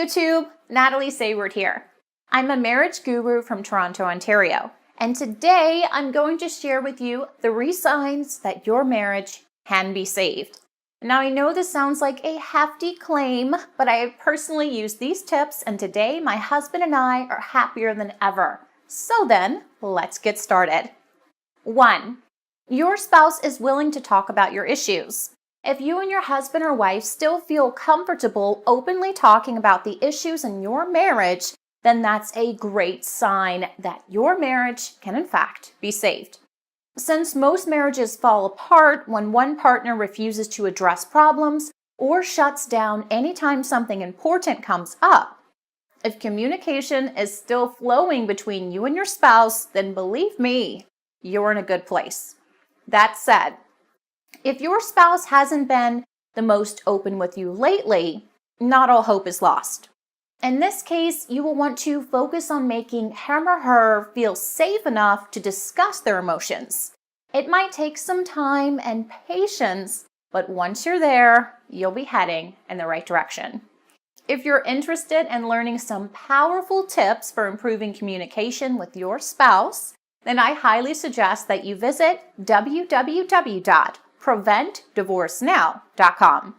YouTube, Natalie Sayward here. I'm a marriage guru from Toronto, Ontario, and today I'm going to share with you 3 signs that your marriage can be saved. Now I know this sounds like a hefty claim, but I have personally used these tips and today my husband and I are happier than ever. So then, let's get started. 1. Your spouse is willing to talk about your issues. If you and your husband or wife still feel comfortable openly talking about the issues in your marriage, then that's a great sign that your marriage can in fact be saved. Since most marriages fall apart when one partner refuses to address problems or shuts down anytime something important comes up, if communication is still flowing between you and your spouse, then believe me, you're in a good place. That said, if your spouse hasn't been the most open with you lately, not all hope is lost. In this case, you will want to focus on making him or her feel safe enough to discuss their emotions. It might take some time and patience, but once you're there, you'll be heading in the right direction. If you're interested in learning some powerful tips for improving communication with your spouse, then I highly suggest that you visit www.preventdivorcenow.com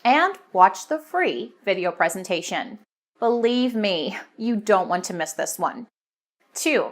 and watch the free video presentation. Believe me, you don't want to miss this one. 2.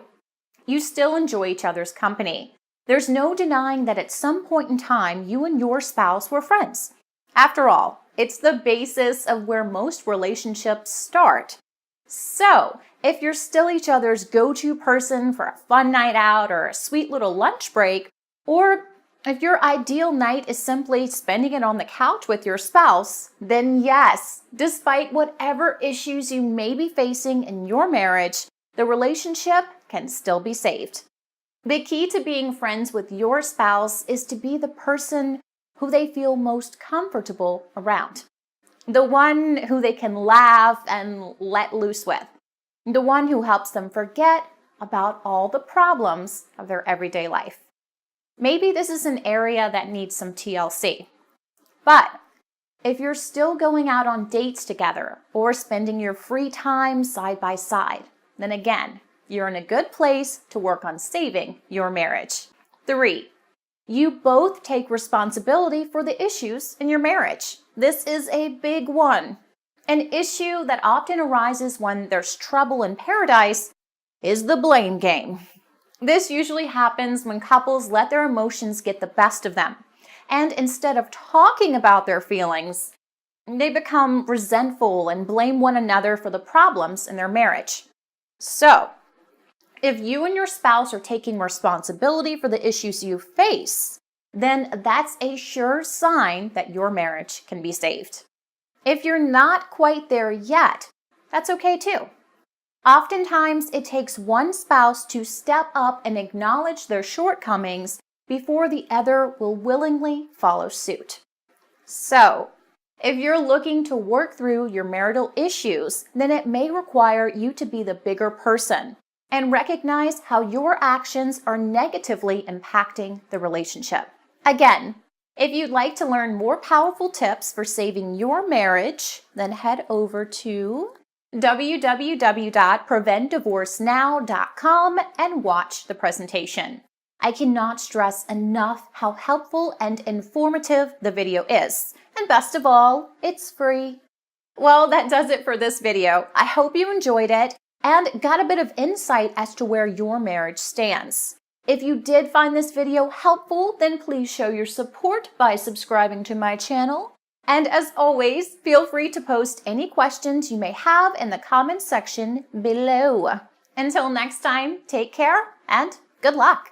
You still enjoy each other's company. There's no denying that at some point in time, you and your spouse were friends. After all, it's the basis of where most relationships start. So, if you're still each other's go-to person for a fun night out or a sweet little lunch break, or if your ideal night is simply spending it on the couch with your spouse, then yes, despite whatever issues you may be facing in your marriage, the relationship can still be saved. The key to being friends with your spouse is to be the person who they feel most comfortable around. The one who they can laugh and let loose with. The one who helps them forget about all the problems of their everyday life. Maybe this is an area that needs some TLC. But if you're still going out on dates together or spending your free time side by side, then again, you're in a good place to work on saving your marriage. 3. You both take responsibility for the issues in your marriage. This is a big one. An issue that often arises when there's trouble in paradise is the blame game. This usually happens when couples let their emotions get the best of them. And instead of talking about their feelings, they become resentful and blame one another for the problems in their marriage. So, if you and your spouse are taking responsibility for the issues you face, then that's a sure sign that your marriage can be saved. If you're not quite there yet, that's okay too. Oftentimes, it takes one spouse to step up and acknowledge their shortcomings before the other will willingly follow suit. So, if you're looking to work through your marital issues, then it may require you to be the bigger person and recognize how your actions are negatively impacting the relationship. Again, if you'd like to learn more powerful tips for saving your marriage, then head over to www.preventdivorcenow.com and watch the presentation. I cannot stress enough how helpful and informative the video is. And best of all, it's free. Well, that does it for this video. I hope you enjoyed it and got a bit of insight as to where your marriage stands. If you did find this video helpful, then please show your support by subscribing to my channel. And as always, feel free to post any questions you may have in the comments section below. Until next time, take care and good luck.